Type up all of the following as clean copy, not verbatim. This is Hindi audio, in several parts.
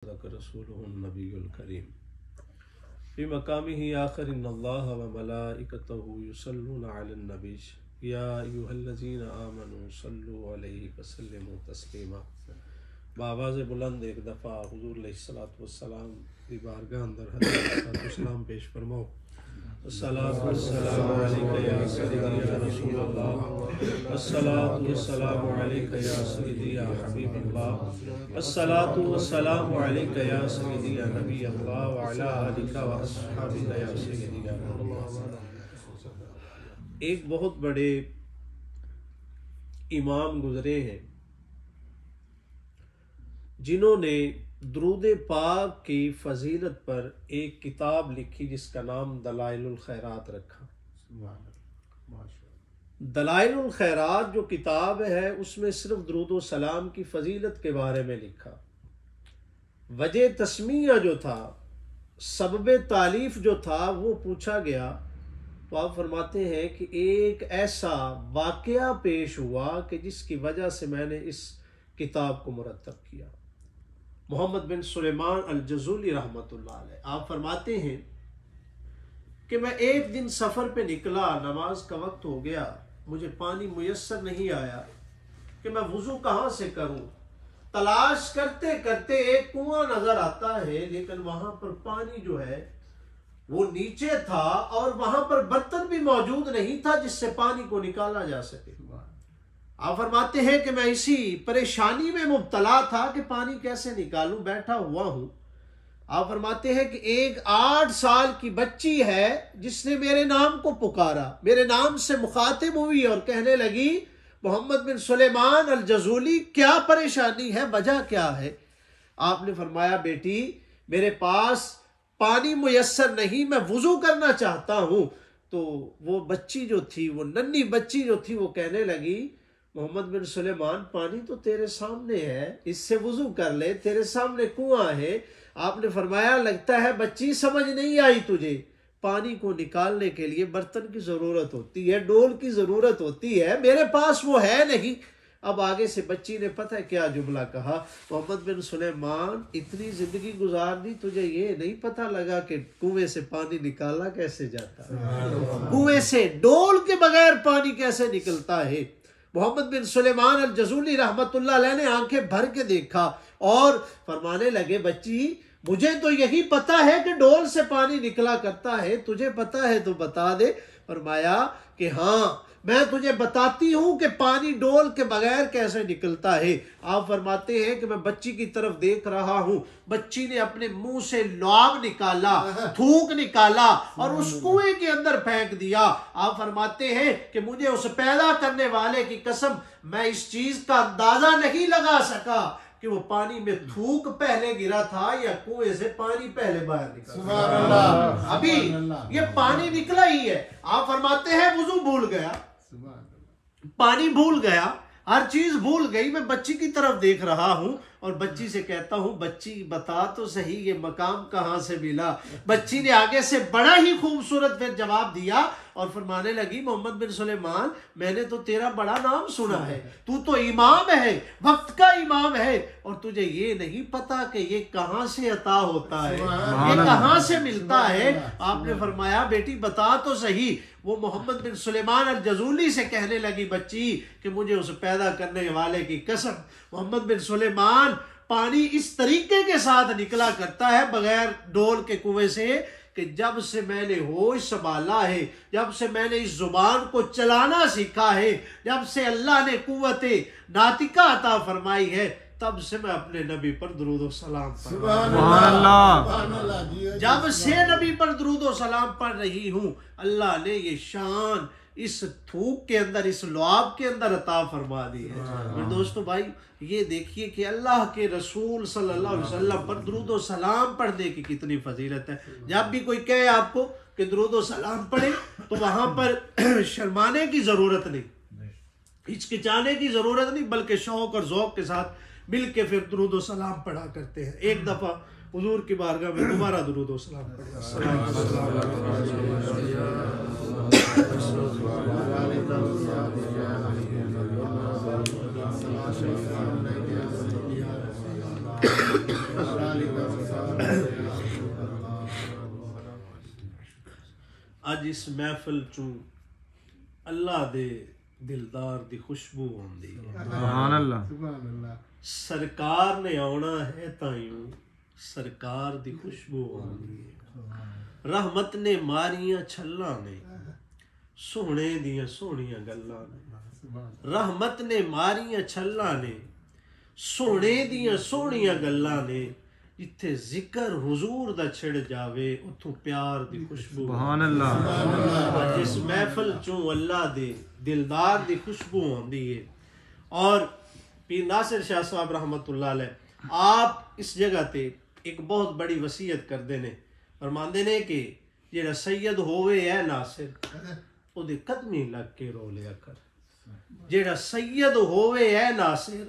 रसूलुहुन्नबियुल करीम फी मकामिही आखिर इन्नल्लाह व मलाइकतहु युसल्लूना अलन नबी या अय्युहल्लज़ीना आमनू सल्लु अलैहि व सल्लिमू तस्लीमा। बावाज़ बुलंद एक दफ़ा हुज़ूर अलैहिस्सलातु वस्सलाम की बारगाह अंदर हज़रत सलाम पेश फरमाओ। अस्सलातु वस्सलामु अलैका या सय्यदी या रसूलल्लाह, अस्सलातु वस्सलामु अलैका या सय्यदी या हबीबल्लाह, अस्सलातु वस्सलामु अलैका या सय्यदी या नबीयल्लाह व अला आलिका व अस्हाबिका या सय्यदी या नबीयल्लाह। एक बहुत बड़े इमाम गुजरे हैं जिन्होंने दुरूद पाक की फजीलत पर एक किताब लिखी जिसका नाम दलाइलुल खैरात रखा। दलाइलुल खैरात जो किताब है उसमें सिर्फ दुरूद व सलाम की फजीलत के बारे में लिखा। वजह तस्मिया जो था, सबब तालीफ जो था वो पूछा गया तो आप फरमाते हैं कि एक ऐसा वाकया पेश हुआ कि जिसकी वजह से मैंने इस किताब को मुरतब किया। मोहम्मद बिन सुलेमान अल जज़ूली रहमतुल्लाह अलैह आप फरमाते हैं कि मैं एक दिन सफ़र पे निकला, नमाज का वक्त हो गया, मुझे पानी मुयस्सर नहीं आया कि मैं वुज़ू कहाँ से करूँ। तलाश करते करते एक कुआं नज़र आता है, लेकिन वहाँ पर पानी जो है वो नीचे था और वहाँ पर बर्तन भी मौजूद नहीं था जिससे पानी को निकाला जा सके। आप फरमाते हैं कि मैं इसी परेशानी में मुब्तला था कि पानी कैसे निकालूं, बैठा हुआ हूं। आप फरमाते हैं कि एक 8 साल की बच्ची है जिसने मेरे नाम को पुकारा, मेरे नाम से मुखातिब हुई और कहने लगी, मोहम्मद बिन सुलेमान अल जज़ूली क्या परेशानी है, वजह क्या है। आपने फरमाया, बेटी मेरे पास पानी मुयस्सर नहीं, मैं वुजू करना चाहता हूं। तो वो बच्ची जो थी, वो नन्ही बच्ची जो थी, वो कहने लगी, मोहम्मद बिन सुलेमान पानी तो तेरे सामने है, इससे वुजू कर ले, तेरे सामने कुआं है। आपने फरमाया, लगता है बच्ची समझ नहीं आई तुझे, पानी को निकालने के लिए बर्तन की जरूरत होती है, डोल की जरूरत होती है, मेरे पास वो है नहीं। अब आगे से बच्ची ने पता है क्या जुमला कहा, मोहम्मद बिन सुलेमान इतनी जिंदगी गुजार दी, तुझे ये नहीं पता लगा कि कुएं से पानी निकाला कैसे जाता है, कुएं से डोल के बगैर पानी कैसे निकलता है। मोहम्मद बिन सुलेमान अल जज़ूली रहमतुल्लाह अलैह ने आंखें भर के देखा और फरमाने लगे, बच्ची मुझे तो यही पता है कि डोल से पानी निकला करता है, तुझे पता है तो बता दे। फरमाया कि हाँ, मैं तुझे बताती हूं कि पानी डोल के बगैर कैसे निकलता है। आप फरमाते हैं कि मैं बच्ची की तरफ देख रहा हूं, बच्ची ने अपने मुंह से लुआब निकाला, थूक निकाला और उस कुएं के अंदर फेंक दिया। आप फरमाते हैं कि मुझे उस पैदा करने वाले की कसम, मैं इस चीज का अंदाजा नहीं लगा सका कि वो पानी में थूक पहले गिरा था या कुएं से पानी पहले बाहर निकला। अभी ये पानी निकला ही है। आप फरमाते हैं वुजू भूल गया, पानी भूल गया, हर चीज भूल गई। मैं बच्ची की तरफ देख रहा हूं और बच्ची से कहता हूं, बच्ची बता तो सही ये मकाम कहां से मिला। बच्ची ने आगे से बड़ा ही खूबसूरत फिर जवाब दिया और फरमाने लगी, मोहम्मद बिन सुलेमान मैंने तो तेरा बड़ा नाम सुना है, तू तो इमाम है, वक्त का इमाम है, और तुझे ये नहीं पता कि ये कहां से अता होता है, ये कहां से मिलता है। आपने फरमाया, बेटी बता तो सही। वो मोहम्मद बिन सुलेमान अल जज़ूली से कहने लगी बच्ची कि मुझे उस पैदा करने वाले की कसम, मोहम्मद बिन सुलेमान पानी इस तरीके के साथ निकला करता है बगैर डोल के कुएं से कि जब से मैंने होश संभाला है, जब से मैंने इस जुबान को चलाना सीखा है, जब से अल्लाह ने कुव्वते नातिका अता फरमाई है, तब से मैं अपने नबी पर दुरूद व सलाम जब से नबी पर दुरूद व सलाम पढ़ रही हूँ, अल्लाह ने ये शान इस थूक के अंदर, इस लुआब के अंदर अता फरमा दी है। और दोस्तों भाई ये देखिए कि अल्लाह के रसूल सल्लल्लाहु अलैहि वसल्लम पर दुरूद व सलाम पढ़ने की कितनी फजीलत है। जब भी कोई कहे आपको कि दुरूद व सलाम पढ़े तो वहां पर शर्माने की जरूरत नहीं, हिचकिचाने की जरूरत नहीं, बल्कि शौक और ज़ौक़ के साथ मिल के फिर दुरूद व सलाम पढ़ा करते हैं। एक दफा हुजूर की बारगाह में दोबारा दुरूद व सलाम पढ़े। अज इस महफिल चू अल्लाह दे दिलदार दी खुशबू आउंदी है। सुभान अल्लाह। सरकार ने आना है ताइयों सरकार दी खुशबू आउंदी है। रहमत ने मारियां छल्लां ने सोहणे दियां सोहणियां गल्लां ने। रहमत ने मारियां छल्लां ने सोहणे दियां सोहणियां गल्लां ने। जिथे जिक्र हुजूर दा छिड़ जावे उथों प्यार दी खुशबू। सुभान अल्लाह। जिस महफिल चों अल्लाह दे दिलदार दी खुशबू आंदी है। और पीर नासिर शाह साहब रहमतुल्लाह अलैह आप इस जगह ते एक बहुत बड़ी वसीयत करते ने। फरमांदे ने कि जेड़ा सैयद होवे है नासिर ओदे कदमी लग के रो लिया कर। जेड़ा सैयद होवे है नासिर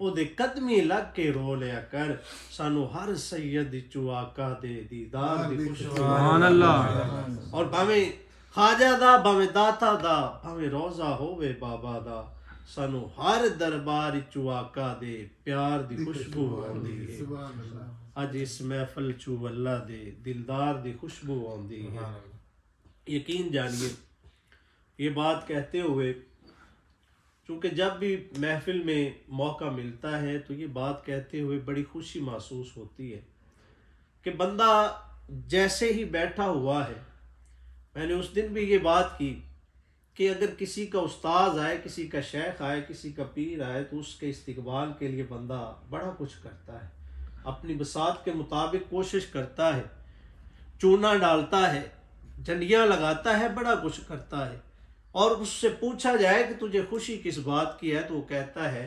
ओदे कदमी लग के रो लिया कर। सानू हर सैयद चो आका दे दीदार दी खुशबू। सुभान अल्लाह। और भावे खाजा दा भावे दाता दा भावे रोजा होवे बाबा दा सानू हर दरबार चो आका दे प्यार दी खुशबू आंदी है। अज इस महफिल चो अल्लाह दे दिलदार दी खुशबू आंदी है। यकीन जानिए ये बात कहते हुए क्योंकि जब भी महफिल में मौका मिलता है तो ये बात कहते हुए बड़ी खुशी महसूस होती है कि बंदा जैसे ही बैठा हुआ है। मैंने उस दिन भी ये बात की कि अगर किसी का उस्ताद आए किसी का शेख आए किसी का पीर आए तो उसके इस्तकबाल के लिए बंदा बड़ा कुछ करता है। अपनी बसात के मुताबिक कोशिश करता है चूना डालता है झंडियाँ लगाता है बड़ा कुछ करता है। और उससे पूछा जाए कि तुझे खुशी किस बात की है तो वो कहता है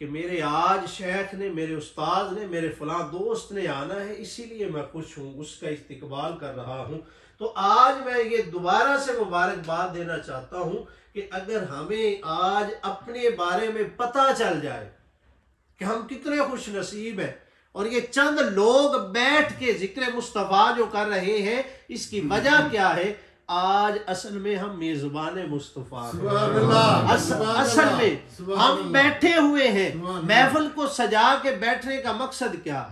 कि मेरे आज शेख ने मेरे उस्ताद ने मेरे फलां दोस्त ने आना है इसीलिए मैं खुश हूँ उसका इस्तकबाल कर रहा हूँ। तो आज मैं ये दोबारा से मुबारकबाद देना चाहता हूँ कि अगर हमें आज अपने बारे में पता चल जाए कि हम कितने खुश नसीब हैं और ये चंद लोग बैठ के जिक्र मुस्तफ़ा जो कर रहे हैं इसकी वजह क्या है। आज असल में हम मेजबान मुस्तफ़ा असल में हम बैठे हुए हैं। महफिल को सजा के बैठने का मकसद क्या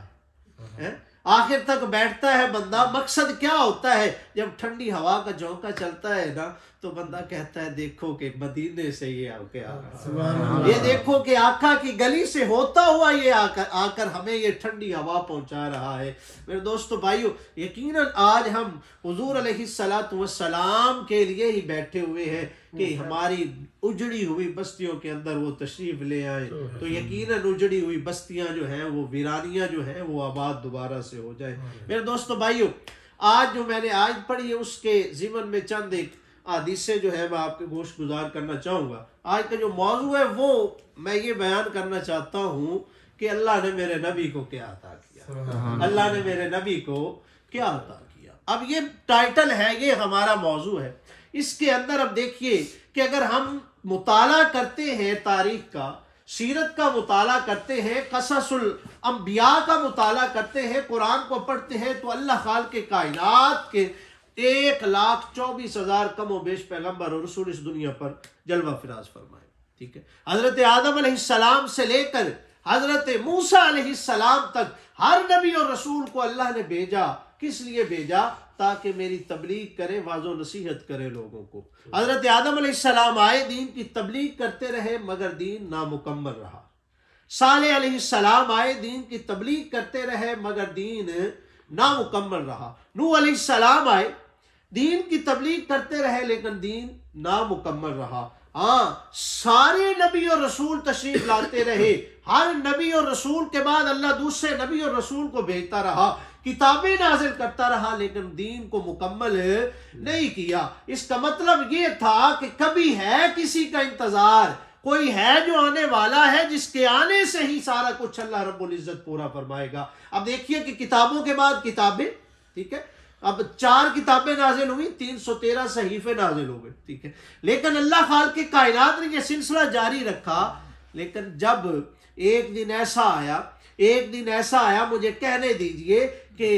है? आखिर तक बैठता है बंदा मकसद क्या होता है? जब ठंडी हवा का झोंका चलता है ना तो बंदा कहता है देखो कि मदीने से ये आके आ रहा है। ये देखो कि आका की गली से होता हुआ ये आकर हमें ये ठंडी हवा पहुंचा रहा है। मेरे दोस्तों भाइयों यकीनन आज हम हुजूर अलैहिस्सलातु वस्सलाम के लिए ही बैठे हुए हैं कि हमारी उजड़ी हुई बस्तियों के अंदर वो तशरीफ ले आए तो यकीनन उजड़ी हुई बस्तियां जो हैं वो वीरानियां जो हैं वो आबाद दोबारा से हो जाए। मेरे दोस्तों भाइयों आज जो मैंने आज पढ़ी है उसके ज़िमन में चंद एक हदीसें जो है मैं आपके गोश गुजार करना चाहूँगा। आज का जो मौजू है वो मैं ये बयान करना चाहता हूँ कि अल्लाह ने मेरे नबी को क्या अता किया। अल्लाह ने मेरे नबी को क्या अता किया। अब ये टाइटल है ये हमारा मौजू है। इसके अंदर अब देखिए कि अगर हम मुताला करते हैं तारीख का सीरत का मुताला करते हैं कससुल अंबिया का मुताला करते हैं कुरान को पढ़ते हैं तो अल्लाह खाल के कायनात के 1,24,000 कमो बेश पैगंबर और रसूल इस दुनिया पर जलवा फिराज फरमाए। ठीक है। हजरत आदम अलैहिस्सलाम से लेकर हजरत मूसा अलैहिस्सलाम तक हर नबी और रसूल को अल्लाह ने भेजा। किस लिए भेजा? ताकि मेरी तबलीग करे वाजो नसीहत करे लोगों को। हजरत आदम अलैहिस्सलाम आए दीन की तबलीग करते रहे मगर दीन नामुकम्मल रहा। सालेह अलैहिस्सलाम आए दीन की तबलीग करते रहे मगर दीन नामुकम्मल रहा। नूह अलैहिस्सलाम आए दीन की तबलीग करते रहे लेकिन दीन नामुकम्मल रहा। हाँ सारे नबी और रसूल तशरीफ लाते रहे। हर नबी और रसूल के बाद अल्लाह दूसरे नबी और रसूल को भेजता रहा किताबें नाजिल करता रहा लेकिन दीन को मुकम्मल नहीं किया। इसका मतलब ये था कि कभी है किसी का इंतजार कोई है जो आने वाला है जिसके आने से ही सारा कुछ अल्लाह रब्बुल इज्जत पूरा फरमाएगा। अब देखिए कि किताबों के बाद किताबें। ठीक है। अब 4 किताबें नाजिल हुई 313 सहीफे नाजिल हो गए। ठीक है। लेकिन अल्लाह खाल के कायनात ने यह सिलसिला जारी रखा। लेकिन जब एक दिन ऐसा आया मुझे कहने दीजिए कि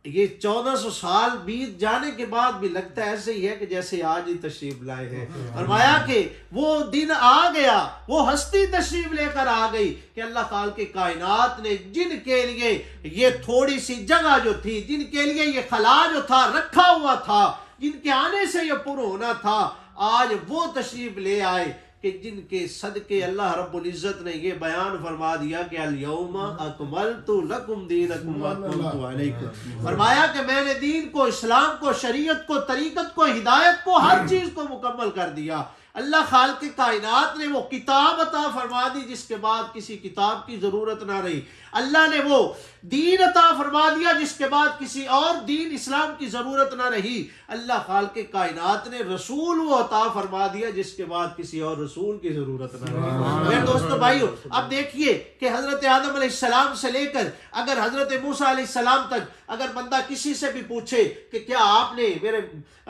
ये 1400 साल बीत जाने के बाद भी लगता है ऐसे ही है कि जैसे आज ही तशरीफ लाए हैं। फरमाया कि वो दिन आ गया, वो हस्ती तशरीफ लेकर आ गई कि अल्लाह खाल के कायनात ने जिनके लिए ये थोड़ी सी जगह जो थी, जिनके लिए ये खला जो था रखा हुआ था, जिनके आने से ये पुर होना था, आज वो तशरीफ ले आए कि जिनके सदके अल्लाह रब्बुल इज्जत ने ये बयान फरमा दिया कि अल यौमा अकमलतु लकुम दीनकुम व अतममतु अलैकुम। फरमाया कि मैंने दीन को, इस्लाम को, शरीयत को, तरीकत को, हिदायत को, हर चीज को मुकम्मल कर दिया। अल्लाह खाल के कायनात ने वो किताब अता फरमा दी जिसके बाद किसी किताब की जरूरत ना रही। अल्लाह ने वो दीन अता फरमा दिया जिसके बाद किसी और दीन इस्लाम की जरूरत ना रही। अल्लाह खाल के कायनात ने रसूल वो अता फरमा दिया जिसके बाद किसी और रसूल की जरूरत ना रही। मेरे दोस्तों भाइयों, अब देखिए कि हजरत आदम अलैहिस्सलाम से लेकर अगर हजरत मूसा अलैहिस्सलाम तक अगर बंदा किसी से भी पूछे कि क्या आपने मेरे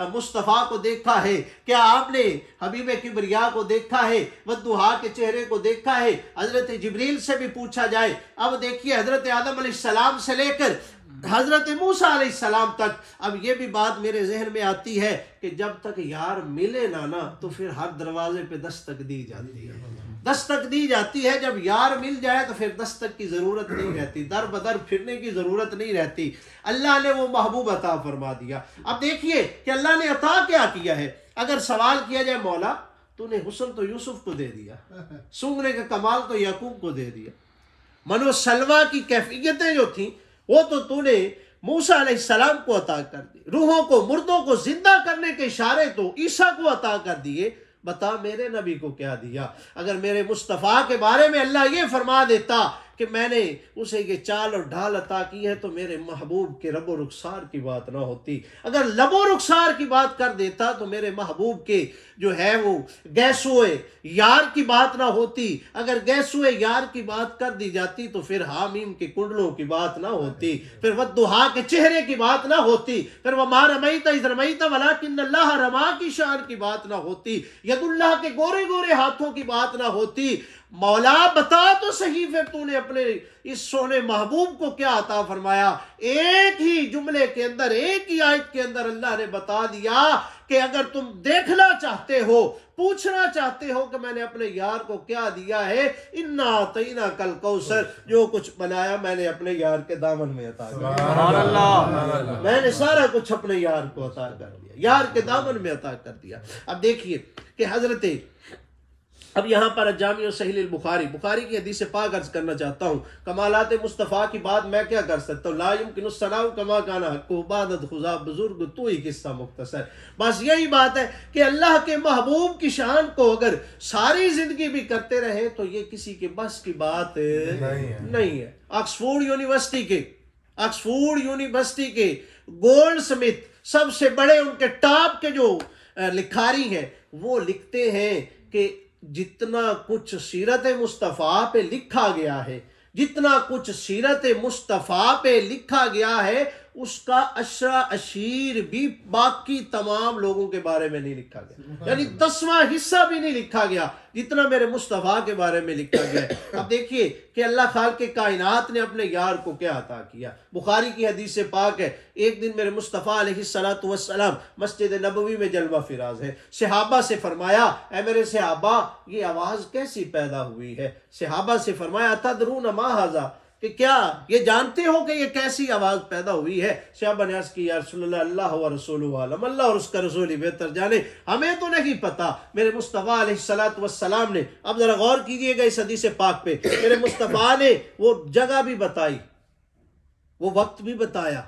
मुस्तफ़ा को देखा है, क्या आपने हबीब किबरिया को देखा है, वद्दुहा के चेहरे को देखा है, हजरत जिब्रील से भी पूछा जाए। अब देखिए हजरत आदम अलैहिस्सलाम से लेकर हजरत मूसा अलैहिस्सलाम तक, अब ये भी बात मेरे जहन में आती है कि जब तक यार मिले ना तो फिर हर दरवाजे पे दस्तक दी जाती है, दस्तक दी जाती है। जब यार मिल जाए तो फिर दस्तक की जरूरत नहीं रहती, दर बदर फिरने की जरूरत नहीं रहती। अल्लाह ने वो महबूब अता फरमा दिया। अब देखिए कि अल्लाह ने अता क्या किया है। अगर सवाल किया जाए मौला तूने हुस्न तो यूसुफ को दे दिया, सूंघने का कमाल तो याकूब को दे दिया, मनो सलवा की कैफियतें जो थी वो तो तूने मूसा अलैहिस्सलाम को अता कर दी, रूहों को, मुर्दों को जिंदा करने के इशारे तो ईसा को अता कर दिए। बता मेरे नबी को क्या दिया। अगर मेरे मुस्तफ़ा के बारे में अल्लाह ये फरमा देता कि मैंने उसे ये चाल और ढाल अता की है तो मेरे महबूब के रबो रुखसार की बात ना होती। अगर लबो रुखसार की बात कर देता तो मेरे महबूब के जो है वो गैसुए यार की बात ना होती। अगर गैसुए यार की बात कर दी जाती तो फिर हामीम के कुंडलों की बात ना होती, फिर वद्दुहा के चेहरे की बात ना होती, फिर वमा रमैता इज़ रमैता वलाकिन्नल्लाह रमा की शान की बात ना होती, यदुल्लाह के गोरे गोरे हाथों की बात ना होती। मौला बता तो सही फिर तूने अपने इस सोने महबूब को क्या अता फरमाया। एक ही जुमले के अंदर, एक ही आयत के अंदर अल्लाह ने बता दिया कि अगर तुम देखना चाहते हो, पूछना चाहते हो कि मैंने अपने यार को क्या दिया है, इन्ना अतैना कल कौसर, जो कुछ बनाया मैंने अपने यार के दामन में अता कर दिया। मैंने सारा कुछ अपने यार को अता कर दिया, यार के दामन में अता कर दिया। अब देखिए कि हजरत, अब यहाँ पर जामिया सहीह बुखारी, बुखारी की हदीस पाक अर्ज करना चाहता हूँ। कमालात मुस्तफ़ा की बात मैं क्या कर सकता हूँ। ला युमकिनु सनाउ कमा काना हक्कु बादत खुदा बुजुर्ग तू ही किस्सा मुख्तसर। बस यही बात है कि अल्लाह के महबूब की शान को अगर सारी जिंदगी भी करते रहे तो ये किसी के बस की बात नहीं है। ऑक्सफोर्ड यूनिवर्सिटी के गोल्ड स्मिथ, सबसे बड़े उनके टॉप के जो लिखारी हैं, वो लिखते हैं कि जितना कुछ सीरत मुस्तफ़ा पे लिखा गया है, जितना कुछ सीरत मुस्तफ़ा पे लिखा गया है, उसका अशरा अशीर भी बाकी तमाम लोगों के बारे में नहीं लिखा गया, यानी 10वां हिस्सा भी नहीं लिखा गया जितना मेरे मुस्तफ़ा के बारे में लिखा गया है। अब देखिए कि अल्लाह खाल के कायनात ने अपने यार को क्या अता किया। बुखारी की हदीस से पाक है, एक दिन मेरे मुस्तफ़ा अलैहिस्सलातु वस्सलाम मस्जिद नबवी में जलवा फिराज है। सहाबा से फरमाया, ऐ मेरे सहाबा ये आवाज़ कैसी पैदा हुई है। सहाबा से फरमाया, तदरून मा हाज़ा, कि क्या ये जानते हो कि ये कैसी आवाज पैदा हुई है। सहाबा ने अर्ज़ की, या रसूलल्लाह अल्लाह व रसूलुहु आलम, अल्लाह और उसका रसूल ही बेहतर जाने, हमें तो नहीं पता। मेरे मुस्तफ़ा अलैहिस्सलातु वस्सलाम ने, अब जरा गौर कीजिएगा इस हदीस पाक पे, मेरे मुस्तफ़ा ने वो जगह भी बताई, वो वक्त भी बताया,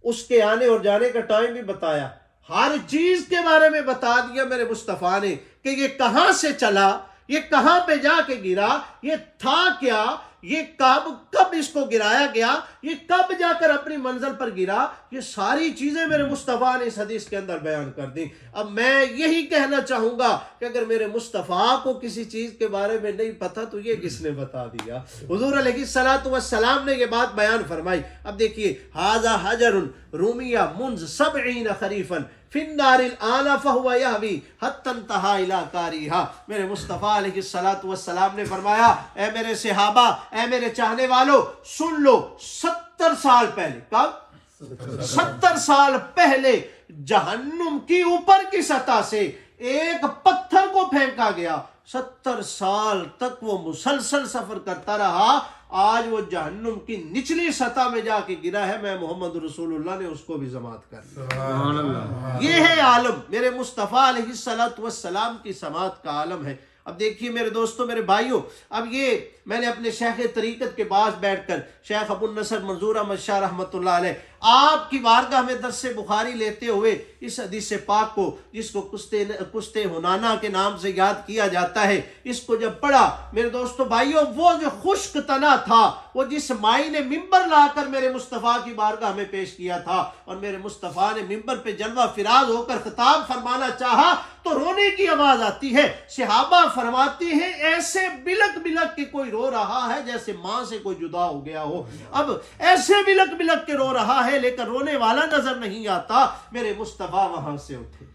उसके आने और जाने का टाइम भी बताया, हर चीज के बारे में बता दिया मेरे मुस्तफ़ा ने कि ये कहां से चला, ये कहां पे जाके गिरा, ये था क्या, ये कब इसको गिराया गया, ये कब जाकर अपनी मंजिल पर गिरा, ये सारी चीजें मेरे मुस्तफ़ा ने इस हदीस के अंदर बयान कर दी। अब मैं यही कहना चाहूंगा कि अगर मेरे मुस्तफ़ा को किसी चीज के बारे में नहीं पता तो ये किसने बता दिया। हुजूर अलैहिस्सलातु वस्सलाम ने ये बात बयान फरमाई। अब देखिए, हाजा हजरुन रूमिया मुंज सबईन खरीफन फिन्नारिल आला फहुवा यहवी हत्तन तहा इला कारिहा। मेरे मुस्तफ़ा अलैहिस्सलातु वस्सलाम ने फरमाया, ए मेरे सहाबा, ए मेरे चाहने वालों, सुन लो, 70 साल पहले, कब 70 साल पहले जहन्नुम की ऊपर की सतह से एक पत्थर को फेंका गया, 70 साल तक वो मुसलसल सफर करता रहा, आज वो जहन्नुम की निचली सतह में जाके गिरा है। मैं मोहम्मद रसूलुल्लाह ने उसको भी जमात कर दिया। ये है आलम, मेरे मुस्तफ़ा अलैहिस्सलातु वस्सलाम की समात का आलम है। अब देखिए मेरे दोस्तों, मेरे भाइयों, अब ये मैंने अपने शेख तरीक़त के पास बैठकर शेख अबू नसर मंजूर अहमद शाह रहमतुल्लाह अलैह आपकी बारगाह में दर्स बुखारी लेते हुए इस हदीस पाक को, जिसको कुश्ते हुनाना के नाम से याद किया जाता है, इसको जब पढ़ा मेरे दोस्तों भाइयों, वो जो खुश्क तना था, वो जिस माई ने मिंबर लाकर मेरे मुस्तफ़ा की बारगाह में पेश किया था और मेरे मुस्तफ़ा ने मिंबर पे जलवा फिराज होकर खिताब फरमाना चाहा तो रोने की आवाज आती है। सहाबा फरमाती हैं ऐसे बिलक बिलक के कोई रो रहा है जैसे मां से कोई जुदा हो गया हो। अब ऐसे बिलक बिलक के रो रहा है लेकिन रोने वाला नजर नहीं आता। मेरे मुस्तफा वहां से उठे,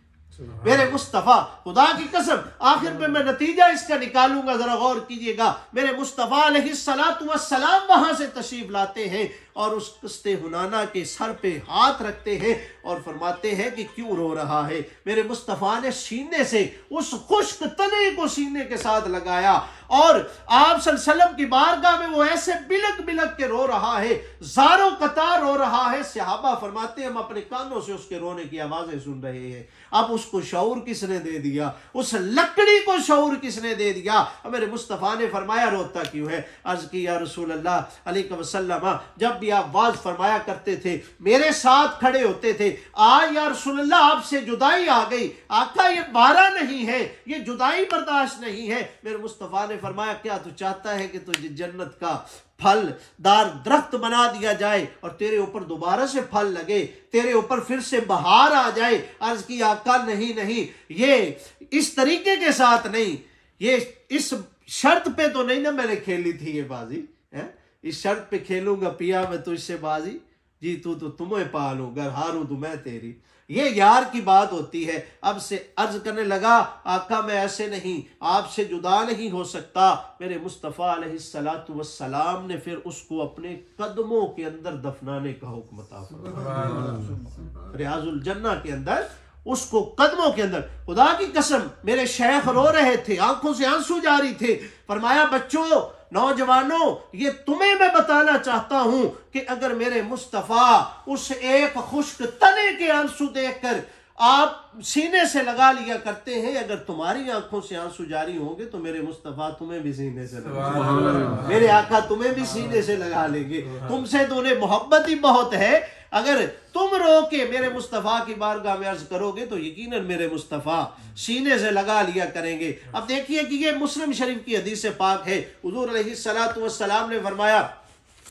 मेरे मुस्तफा, खुदा की कसम आखिर में मैं नतीजा इसका निकालूंगा, जरा गौर कीजिएगा। मेरे मुस्तफा अलैहिस्सलातु वस्सलाम वहां से तशरीफ लाते हैं और उस कुश्ते हुनाना के सर पे हाथ रखते हैं और फरमाते हैं कि क्यों रो रहा है। मेरे मुस्तफा ने सीने से उस खुश्क तने को सीने के साथ लगाया और आप सल्लल्लाहु अलैहि वसल्लम की बारगाह में वो ऐसे बिलक बिलक के रो रहा है, ज़ारो कतार रो रहा है। सहाबा फरमाते हैं हम अपने कानों से उसके रोने की आवाजें सुन रहे हैं। अब उसको शऊर किसने दे दिया, उस लकड़ी को शऊर किसने दे दिया। अब मेरे मुस्तफा ने फरमाया रोता क्यों है। अर्ज की या रसूल अल्लाह अलैहि वसल्लम, जब भी आप वाज फरमाया करते थे मेरे साथ खड़े होते थे, आज या रसूल अल्लाह आपसे जुदाई आ गई, आका ये बारा नहीं है, ये जुदाई बर्दाश्त नहीं है। मेरे मुस्तफा ने फरमाया क्या तू चाहता है कि तुझे जन्नत का फलदार दरख्त बना दिया जाए और तेरे ऊपर दोबारा से फल लगे, तेरे ऊपर फिर से बहार आ जाए। अर्ज की आका नहीं नहीं, ये इस तरीके के साथ नहीं, ये इस शर्त पे तो नहीं ना मैंने खेली थी ये बाजी है, इस शर्त पे खेलूंगा पिया मैं तुझसे बाजी, जीतू तो तुम्हें पालू गर हारू तो मैं तेरी। ये यार की बात होती है। अब से अर्ज करने लगा आका मैं ऐसे नहीं, आपसे जुदा नहीं हो सकता। मेरे मुस्तफ़ा अलैहिस्सलातु वस्सलाम ने फिर उसको अपने कदमों के अंदर दफनाने का हुक्म अता फरमाया, रियाजुल जन्ना के अंदर, उसको कदमों के अंदर। खुदा की कसम मेरे शेख रो रहे थे, आंखों से आंसू जारी थे। फरमाया बच्चों, नौजवानों, ये तुम्हें मैं बताना चाहता हूं कि अगर मेरे मुस्तफा उस एक खुश्क तने के आंसू देखकर आप सीने से लगा लिया करते हैं, अगर तुम्हारी आंखों से आंसू जारी होंगे तो मेरे मुस्तफा तुम्हें भी सीने से लगा, मेरे आका तुम्हें भी सीने से लगा लेंगे। तुमसे तो उन्हें मोहब्बत ही बहुत है। अगर तुम रो के मेरे मुस्तफ़ा की बारगाह में अर्ज करोगे तो यकीनन मेरे मुस्तफ़ा सीने से लगा लिया करेंगे। अब देखिए कि ये मुस्लिम शरीफ की हदीस पाक है। हुजूर अलैहिस्सलातु वस्सलाम ने फरमाया,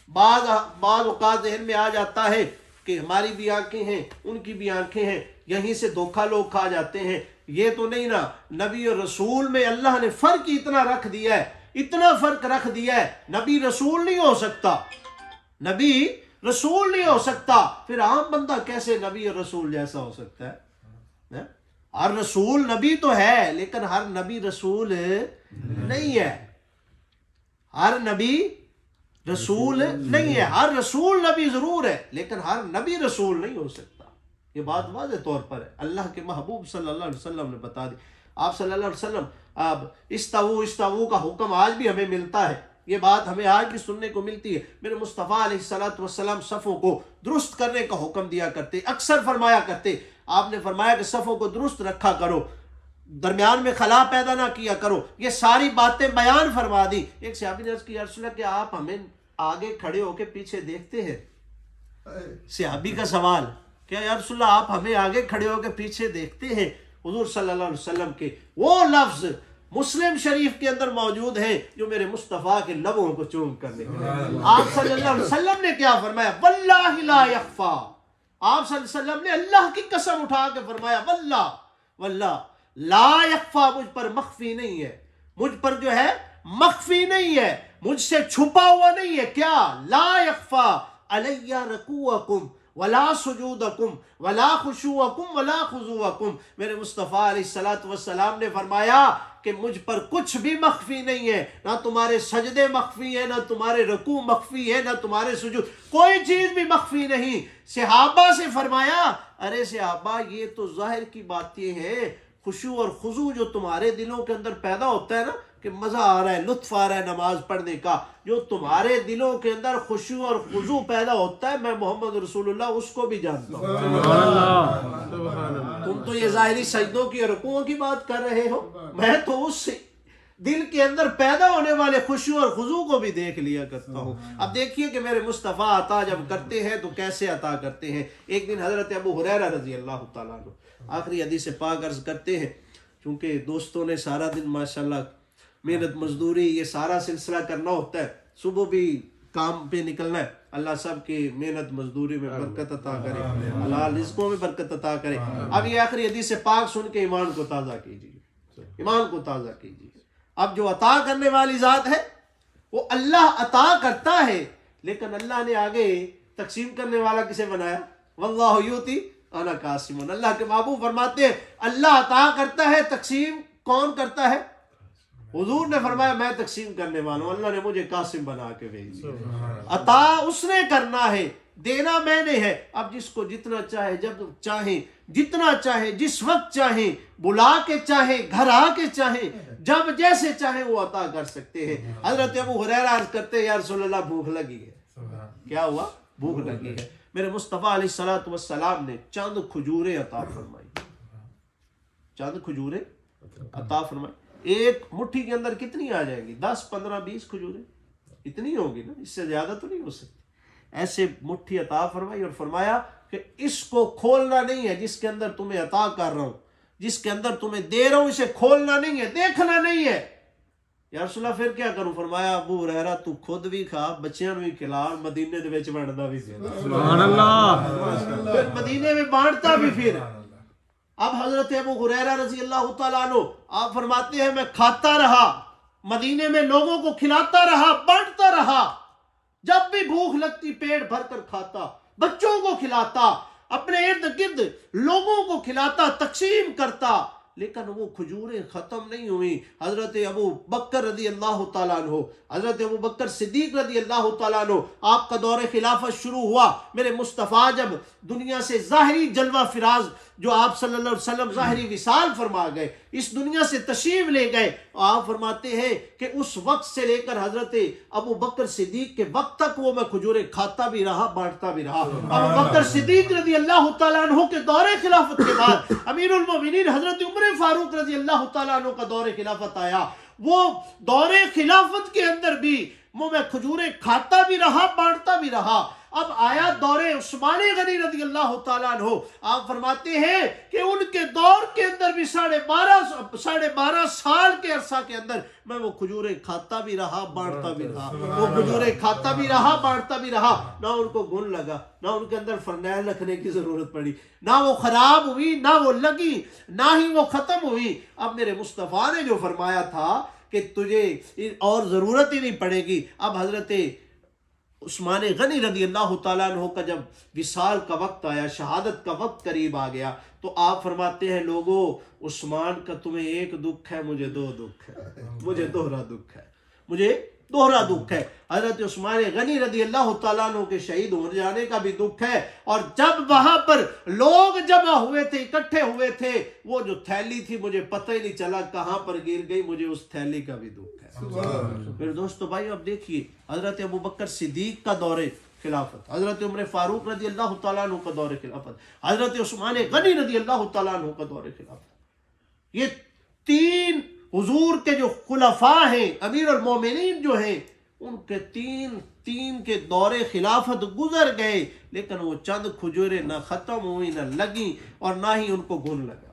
बाज़ औक़ात ज़हन में आ जाता है कि हमारी भी आंखें हैं, उनकी भी आंखें हैं, यहीं से धोखा लोग खा जाते हैं। ये तो नहीं ना, नबी और रसूल में अल्लाह ने फ़र्क इतना रख दिया है, इतना फ़र्क रख दिया है, नबी रसूल नहीं हो सकता, नबी रसूल नहीं हो सकता, फिर आम बंदा कैसे नबी और रसूल जैसा हो सकता है? हर रसूल नबी तो है लेकिन हर नबी रसूल नहीं है, हर नबी रसूल नहीं है। हर रसूल नबी जरूर है लेकिन हर नबी रसूल नहीं हो सकता। ये बात वाज़े तौर पर है, अल्लाह के महबूब सल्लल्लाहु अलैहि वसल्लम ने बता दी। आप सल्लल्लाहु अलैहि वसल्लम, अब इस्तावू का हुक्म आज भी हमें मिलता है, ये बात हमें आज भी सुनने को मिलती है। मेरे मुस्तफ़ा अलैहिस्सलातु वस्सलाम सफ़ों को दुरुस्त करने का हुक्म दिया करते, अक्सर फरमाया करते। आपने फरमाया कि सफ़ों को दुरुस्त रखा करो, दरमियान में खला पैदा ना किया करो, ये सारी बातें बयान फरमा दी। एक सहाबी ने अर्ज़ की, या रसूल अल्लाह, क्या आप हमें आगे खड़े होकर पीछे देखते हैं? सहाबी का सवाल, क्या या रसूल अल्लाह आप हमें आगे खड़े होकर पीछे देखते हैं? हुजूर सल्लल्लाहु अलैहि वसल्लम के वो लफ्ज़ मुस्लिम शरीफ के अंदर मौजूद है जो मेरे मुस्तफ़ा के लबों को चूम करने के लिए। आप सल्लल्लाहु अलैहि वसल्लम ने क्या फरमाया? वल्लाहि ला यख्फा। आप सल्लल्लाहु अलैहि वसल्लम ने अल्लाह की कसम उठा के फरमाया, वल्लाह ला यख्फा, मुझ पर मख्फी नहीं है, मुझ पर जो है मख्फी नहीं है, मुझसे छुपा हुआ नहीं है। क्या? ला यख्फा अलैया रकूअकुम वला सुजूदकुम वला खुशूअकुम वला खुज़ूअकुम। मेरे मुस्तफ़ा अलैहिस्सलातु वस्सलाम ने फरमाया कि मुझ पर कुछ भी मख्फी नहीं है, ना तुम्हारे सजदे मख्फी है, ना तुम्हारे रुकू मख्फी है, ना तुम्हारे सुजूद, कोई चीज भी मख्फी नहीं। सहाबा से फरमाया, अरे सहाबा ये तो जाहिर की बातें हैं, खुशू और खुजू जो तुम्हारे दिलों के अंदर पैदा होता है ना, कि मजा आ रहा है, लुत्फ आ रहा है नमाज पढ़ने का, जो तुम्हारे दिलों के अंदर खुशू और खुजू पैदा होता है, मैं मोहम्मद रसूलुल्लाह उसको भी जानता हूँ। तुम तो ये जाहिरी सजदों की रुकुओं की बात कर रहे हो, मैं तो उस दिल के अंदर पैदा होने वाले खुशू और खुजू को भी देख लिया करता हूँ। अब देखिए कि मेरे मुस्तफ़ा अता जब करते हैं तो कैसे अता करते हैं। एक दिन हजरत अबू हुरैरा रजी अल्लाह तआला अन्हु आखिरी हदीस पाक अर्ज करते हैं, क्योंकि दोस्तों ने सारा दिन माशाल्लाह मेहनत मजदूरी ये सारा सिलसिला करना होता है, सुबह भी काम पे निकलना है। अल्लाह सब की मेहनत मजदूरी में बरकत अता करे, हलाल रिज़्क़ों में बरकत अता करे। अब ये आखिरी हदीस पाक सुन के ईमान को ताज़ा कीजिए, ईमान को ताज़ा कीजिए। अब जो अता करने वाली ज़ात है वो अल्लाह अता करता है, लेकिन अल्लाह ने आगे तकसीम करने वाला किसे बनाया? वल्लाहु युती अना कासिमुन। अल्लाह के महबूब फरमाते हैं अल्लाह अता करता है, तकसीम कौन करता है? हुजूर ने फरमाया मैं तकसीम करने वाला हूं, अल्लाह ने मुझे कासिम बना के भेज दिया। अता उसने करना है, देना मैंने है। अब जिसको जितना चाहे, जब चाहे, जितना चाहे, जिस वक्त चाहे, बुला के चाहे, घर आके चाहे, जब जैसे चाहे वो अता कर सकते हैं। हजरत अबू हुरैरा अर्ज करते हैं या रसूलल्लाह भूख लगी है। क्या हुआ? भूख लगी है। मेरे मुस्तफ़ा अलैहिस्सलातु वस्सलाम ने चंद खजूरें अता फरमाई, चंद खजूरें अता फरमाई। एक मुट्ठी के अंदर कितनी आ जाएंगी? 10, 15, 20 खजूरें इतनी होगी ना, इससे ज्यादा तो नहीं हो सकती। ऐसे मुट्ठी अता फरमाई और फरमाया कि इसको खोलना नहीं है, जिसके अंदर तुम्हें अता कर रहा हूं, जिसके अंदर तुम्हें दे रहा हूं, इसे खोलना नहीं है, देखना नहीं है। या रसूलल्लाह फिर क्या करूं? फरमाया अबू हुरैरा तू खुद भी खा, बच्चियां भी खिला, मदीने दे विच बांटदा भी सी। सुभान अल्लाह। फिर मदीने में बांटता भी। फिर अब हजरत अबू हुरैरा रजी अल्लाह तआला अन्हु आप फरमाते हैं मैं खाता रहा, मदीने में लोगों को खिलाता रहा, बांटता रहा, जब भी भूख लगती पेट भर कर खाता, बच्चों को खिलाता, अपने इर्द गिर्द लोगों को खिलाता, तकसीम करता। लेकिन वो खजूरें खत्म नहीं हुई। हजरत अबू बकर रदी अल्लाह तआला अन्हु, हजरत अबू बकर सिद्दीक रदी अल्लाह तआला अन्हु, आपका दौरे खिलाफत शुरू हुआ। मेरे मुस्तफ़ा जब दुनिया से ज़ाहिरी जलवा फिराज, जो आप सल्लल्लाहु अलैहि वसल्लम ज़ाहिरी विसाल फरमा गए, इस दुनिया से तशरीफ ले गए, आप फरमाते हैं कि उस वक्त से लेकर हजरत अबू बकर सिद्दीक के वक्त तक वो मैं खजूरें खाता भी रहा, बांटता भी रहा। अबू बकर सिद्दीक रदी अल्लाह तआला अन्हु के दौरे खिलाफत के बाद अमीरुल मोमिनीन हजरत उमर फारूक रजी अल्लाह तआला अन्हु का दौरे खिलाफत आया। वो दौरे खिलाफत के अंदर भी वो मैं खजूरें खाता भी रहा, बांटता भी रहा। अब आया दौरे उस्मान गनी रज़ी अल्लाह तआला अन्हु, आप फरमाते हैं कि उनके दौर के अंदर भी 12.5 साल के अरसा के अंदर मैं वो खजूरें खाता भी रहा, बांटता भी रहा। वो खजूरें खाता भी रहा, बांटता भी रहा। ना उनको घुन लगा, ना उनके अंदर फरनैल रखने की जरूरत पड़ी, ना वो खराब हुई, ना वो लगी, ना ही वो खत्म हुई। अब मेरे मुस्तफ़ा ने जो फरमाया था कि तुझे और जरूरत ही नहीं पड़ेगी। अब हजरत उस्मान गनी रदी अल्लाह तआला अन्हु का जब विसाल का वक्त आया, शहादत का वक्त करीब आ गया, तो आप फरमाते हैं लोगों, उस्मान का तुम्हें एक दुख है, मुझे 2 दुख है, मुझे दोहरा दुख है, मुझे दोहरा दुख है। हजरत उस्मान गनी रदी अल्लाह तआला अन्हु के शहीद हो जाने का भी दुख है, और जब वहां पर लोग जमा हुए थे, इकट्ठे हुए थे, वो जो थैली थी मुझे पता ही नहीं चला कहां पर गिर गई, मुझे उस थैली का भी दुख है। मेरे दोस्तों भाई अब देखिए हजरत अबू बकर सिद्दीक का दौरे खिलाफत, हजरत उमर फारूक रजी अल्लाह तआला अन्हु का दौरे खिलाफत, हजरत उस्मान गनी रजी अल्लाह तआला अन्हु का दौरे खिलाफत, ये 3 हुजूर के जो खुलफा हैं, अमीरुल मोमिनीन जो हैं, उनके 3 के दौरे खिलाफत गुजर गए, लेकिन वो चंद खजूरें ना खत्म हुई, ना लगी, और ना ही उनको घुन लगा।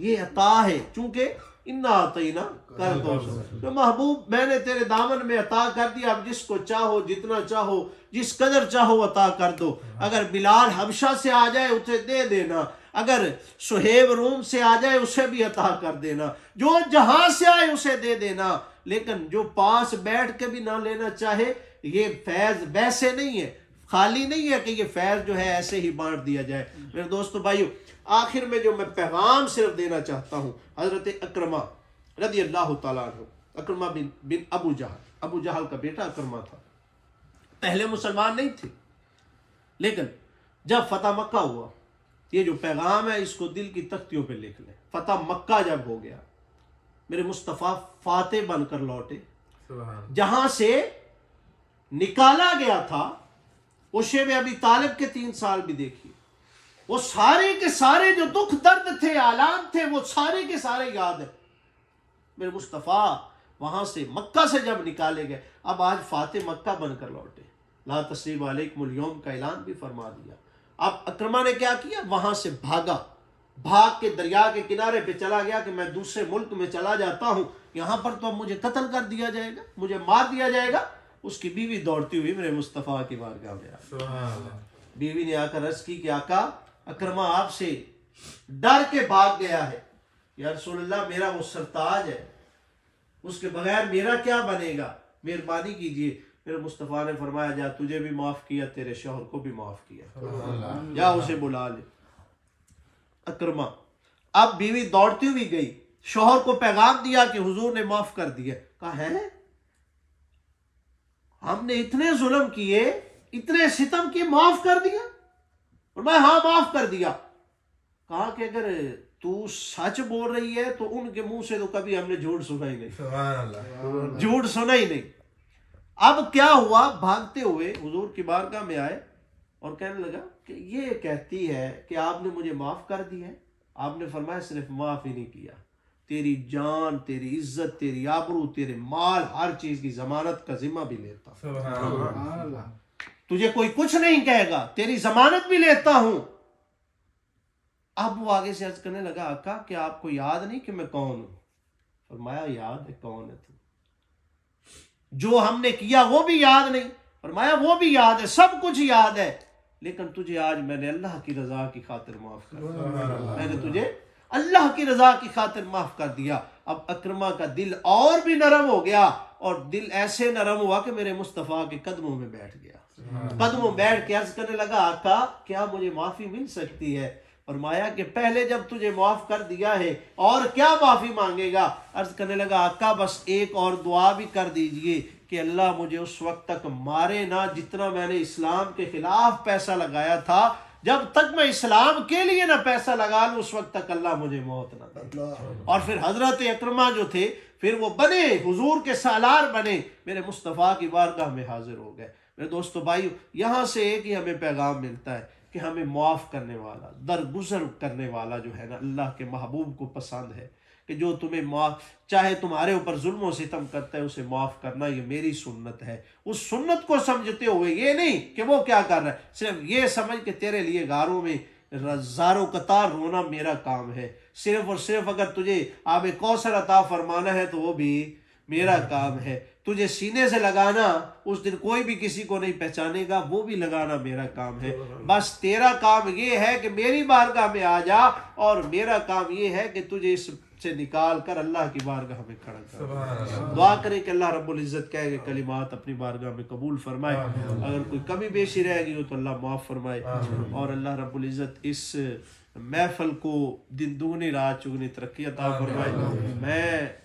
ये अता है, चूंकि इन्ना अतईना कर दो, तो महबूब मैंने तेरे दामन में अता कर दिया। अब जिसको चाहो, जितना चाहो, जिस कदर चाहो अता कर दो। अगर बिलाल हबशा से आ जाए उसे दे देना, अगर सुहेब रूम से आ जाए उसे भी अता कर देना, जो जहां से आए उसे दे देना। लेकिन जो पास बैठ के भी ना लेना चाहे, ये फैज वैसे नहीं है, खाली नहीं है कि ये फैज़ जो है ऐसे ही बांट दिया जाए। मेरे दोस्तों भाइयों, आखिर में जो मैं पैगाम सिर्फ देना चाहता हूँ, हज़रत अकरमा रज़ी अल्लाह तआला अन्हु, अकरमा बिन अबू जहल का बेटा अकरमा था। पहले मुसलमान नहीं थे, लेकिन जब फतह मक्का हुआ, ये जो पैगाम है इसको दिल की तख्तियों पे लिख लें। फतह मक्का जब हो गया, मेरे मुस्तफ़ा फातेह बनकर लौटे, जहां से निकाला गया था। वो शेब अबी तालिब के 3 साल भी देखिए, वो सारे के सारे जो दुख दर्द थे, आलाम थे, वो सारे के सारे याद है। मेरे मुस्तफ़ा वहां से मक्का से जब निकाले गए, अब आज फातेह मक्का बनकर लौटे, ला तस्रीब अलैकुमुल यौम का ऐलान भी फरमा दिया। अब अकरमा ने क्या किया, वहां से भाग के दरिया के किनारे पे चला गया कि मैं दूसरे मुल्क में चला जाता हूं, यहां पर तो अब मुझे कत्ल कर दिया जाएगा, मुझे मार दिया जाएगा। उसकी बीवी दौड़ती हुई मेरे मुस्तफ़ा की बारगाह में आई। बीवी ने आकर अर्ज़ की कि आका, अकरमा आपसे डर के भाग गया है। या रसूलल्लाह, मेरा वो सरताज है, उसके बगैर मेरा क्या बनेगा, मेहरबानी कीजिए। मेरे मुस्तफ़ा ने फरमाया, जा तुझे भी माफ़ किया, तेरे शौहर को भी माफ़ किया, जा उसे बुला ले। अकरमा, अब बीवी दौड़ती हुई गई, शौहर को पैगाम दिया कि हुजूर ने माफ़ कर दिया। कहा है, हमने इतने जुल्म किए, इतने सितम किए, माफ़ कर दिया? और मैं हाँ माफ़ कर दिया। कहा कि अगर तू सच बोल रही है तो उनके मुंह से तो कभी हमने झूठ सुना ही नहीं, झूठ सुना ही नहीं। अब क्या हुआ, भागते हुए हुजूर की बारगाह में आए और कहने लगा कि ये कहती है कि आपने मुझे माफ कर दिया है। आपने फरमाया सिर्फ माफ ही नहीं किया, तेरी जान, तेरी इज्जत, तेरी आबरू, तेरे माल, हर चीज की जमानत का जिम्मा भी लेता। तुझे कोई कुछ नहीं कहेगा, तेरी जमानत भी लेता हूं। अब वो आगे से अर्ज करने लगा, आका क्या आपको याद नहीं कि मैं कौन हूं? फरमाया याद है, कौन है तू? जो हमने किया वो भी याद नहीं? फरमाया वो भी याद है, सब कुछ याद है, लेकिन तुझे आज मैंने अल्लाह की रजा की खातिर माफ कर दिया, मैंने तुझे अल्लाह की रजा की खातिर माफ कर दिया। अब अकरमा का दिल और भी नरम हो गया, और दिल ऐसे नरम हुआ कि मेरे मुस्तफ़ा के कदमों में बैठ गया। कदमों में बैठ के अर्ज करने लगा, आका क्या मुझे माफी मिल सकती है? फरमाया कि पहले जब तुझे माफ कर दिया है और क्या माफी मांगेगा? अर्ज करने लगा, आका बस एक और दुआ भी कर दीजिए कि अल्लाह मुझे उस वक्त तक मारे ना जितना मैंने इस्लाम के खिलाफ पैसा लगाया था। जब तक मैं इस्लाम के लिए ना पैसा लगा लूं, उस वक्त तक अल्लाह मुझे मौत ना दे। और फिर हजरत अकरमा जो थे, फिर वो बने हुजूर के सालार बने, मेरे मुस्तफ़ा की बारगाह में हाजिर हो गए। मेरे दोस्तों भाइयों, यहाँ से एक ही हमें पैगाम मिलता है कि हमें माफ़ करने वाला, दरगुजर करने वाला जो है ना, अल्लाह के महबूब को पसंद है कि जो तुम्हें माफ़, चाहे तुम्हारे ऊपर जुल्म सितम करता है, उसे माफ़ करना ये मेरी सुन्नत है। उस सुन्नत को समझते हुए, ये नहीं कि वो क्या कर रहा है, सिर्फ ये समझ के तेरे लिए गारों में ज़ारों कतार रोना मेरा काम है। सिर्फ और सिर्फ अगर तुझे आब कौसर अता फरमाना है तो वो भी मेरा काम है। तुझे सीने से लगाना, उस दिन कोई भी किसी को नहीं पहचानेगा, वो भी लगाना मेरा काम है। बस तेरा काम ये है कि मेरी बारगाह में आ जा, और मेरा काम ये है कि तुझे इससे निकाल कर अल्लाह की बारगाह में खड़ा कर। दुआ करें कि अल्लाह रब्बुल इज़्ज़त कहे कलिमात अपनी बारगाह में कबूल फरमाए। अगर कोई कमी बेशी रह गई हो तो अल्लाह माफ़ फरमाए, और अल्लाह रब्बुल इज़्ज़त इस महफल को दिन दुगनी रात चुगनी तरक्की अता फरमाए। मैं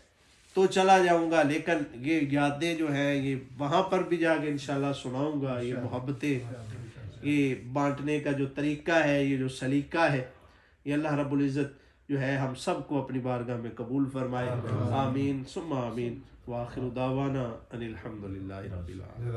तो चला जाऊंगा, लेकिन ये यादें जो हैं ये वहाँ पर भी जाके इंशाल्लाह सुनाऊंगा। ये मोहब्बतें, ये बांटने का जो तरीका है, ये जो सलीका है, ये अल्लाह रब्बुल इज़्ज़त जो है हम सबको अपनी बारगाह में कबूल फरमाए। आमीन सुम्मा आमीन। व आखिरु दावाना अनिल हम्दुलिल्लाहि रब्बिल आलमीन।